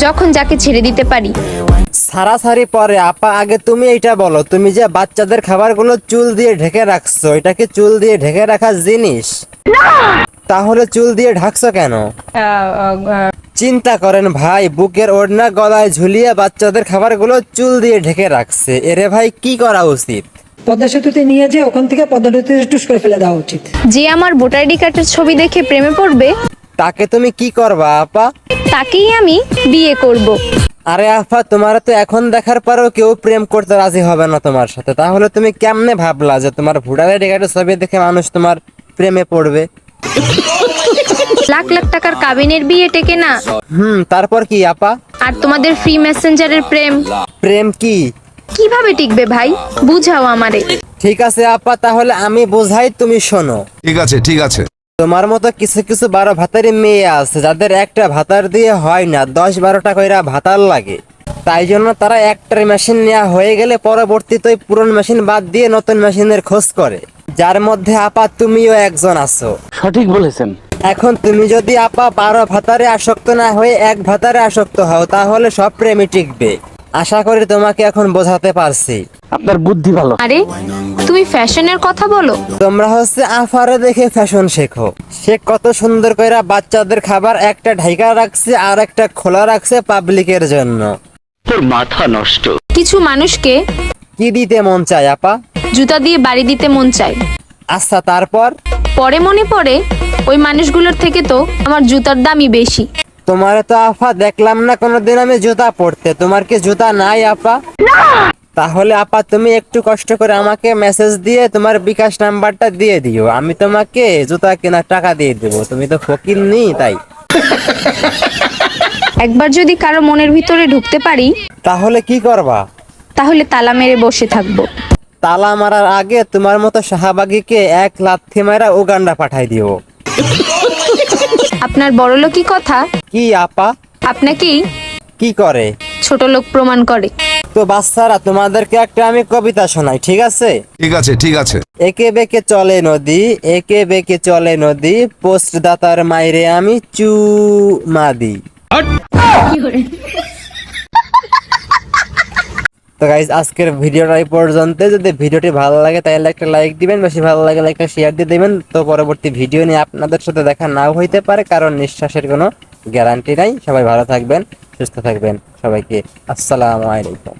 যখন যাকে ছেড়ে দিতে পারি। সারাসারি পরে আপা, আগে তুমি এইটা বলো, তুমি যে বাচ্চাদের খাবারগুলো চুল দিয়ে ঢেকে রাখছো, এটা কি চুল দিয়ে ঢেকে রাখার জিনিস? তাহলে চুল দিয়ে ঢাকছো কেন? চিন্তা করেন ভাই, বুকের ওড়না গলায় ঝুলিয়ে বাচ্চাদের খাবারগুলো চুল দিয়ে ঢেকে রাখছে, এরে ভাই কি করা উচিত? পদ্মা সেতুতে নিয়ে যে ওখান থেকে পদ্মা সেতুতে টুস করে ফেলে দেওয়া উচিত। যে আমার ভোটার আইডি কার্ডের ছবি দেখে প্রেমে পড়বে, তাকে তুমি কি করবা আপা? তাকেই আমি বিয়ে করব। আরে আফা, তোমার তো এখন দেখার পরেও কেউ প্রেম করতে রাজি হবে না তোমার সাথে, তাহলে তুমি কেমনে ভাবলা যে তোমার ভোটার আইডি কার্ডের ছবি দেখে মানুষ তোমার প্রেমে পড়বে? লাখ লাখ টাকার কাবিনের বিয়ে টেকে না। তারপর কি আপা? আর তোমাদের ফ্রি মেসেঞ্জারের প্রেম প্রেম কি কিভাবে টিকবে ভাই? বুঝাও আমারে। ঠিক আছে আপা, তাহলে আমি বোঝাই, তুমি শোনো। ঠিক আছে ঠিক আছে। তোমার মতো কিছু কিছু 12 ভাতারি মেয়ে আছে যাদের একটা ভাতার দিয়ে হয় না, 10-12টা কইরা ভাতার লাগে। তাই জন্য তারা একটা মেশিন নেওয়া হয়ে গেলে পরবর্তীতে ওই পুরনো মেশিন বাদ দিয়ে নতুন মেশিনের খোঁজ করে, যার মধ্যে আপা তুমিও একজন আছো। সঠিক বলেছেন। এখন তুমি যদি আপা 12 ভাতারে আসক্ত না হয়ে এক ভাতারে আসক্ত হও, তাহলে সব প্রেমই টিকবে। আশা করি তোমাকে এখন বোঝাতে পারছি। আপনার বুদ্ধি ভালো। আরে তুমি ফ্যাশনের কথা বলো? তোমরা হচ্ছে আফারে দেখে ফ্যাশন শেখো। সে কত সুন্দর কইরা বাচ্চাদের খাবার একটা ঢাইকা রাখছে আর একটা খোলা রাখছে পাবলিকের জন্য। তোর মাথা নষ্ট। কিছু মানুষকে কি দিতে মন চায় আপা? জুতা দিয়ে বাড়ি দিতে মন চায়। আচ্ছা, তারপর? পরে মনে পড়ে ওই মানুষগুলোর থেকে তো আমার জুতার দামই বেশি। তোমার তো আপা দেখলাম না কোনোদিন আমি জুতা পরতে, তোমার কি জুতা নাই আপা? তাহলে আপা তুমি একটু কষ্ট করে আমাকে মেসেজ দিয়ে তোমার বিকাশ নাম্বারটা দিয়ে দিও, আমি তোমাকে জুতা কেনার টাকা দিয়ে দেবো। তুমি তো ফকির নি, তাই। একবার যদি কারো মনের ভিতরে ঢুকতে পারি, তাহলে কি করবা? তাহলে তালা মেরে বসে থাকবো। তালা মারার আগে তোমার মতো শাহবাগীকে এক লাথি মারা উগান্ডা পাঠাই দিও। আপনার বড়লোকি কথা কি আপা? আপনাকেই কি করে? ছোট লোক প্রমাণ করে। তো বাচ্চারা, তোমাদেরকে একটা আমি কবিতা শোনাই, ঠিক আছে? ঠিক আছে ঠিক আছে। একে বেঁকে চলে নদী, একে বেঁকে চলে নদী, পোস্ট দাতার মাইরে আমি চুমাদি। তো গাইজ, আজকের ভিডিওটা এই পর্যন্ত। যদি ভিডিওটি ভালো লাগে তাহলে একটা লাইক দিবেন, বেশি ভালো লাগে একটা শেয়ার দিয়ে দিবেন। তো পরবর্তী ভিডিও নিয়ে আপনাদের সাথে দেখা নাও হইতে পারে, কারণ নিঃশ্বাসের কোনো গ্যারান্টি নাই। সবাই ভালো থাকবেন, সুস্থ থাকবেন। সবাইকে আসসালামু আলাইকুম।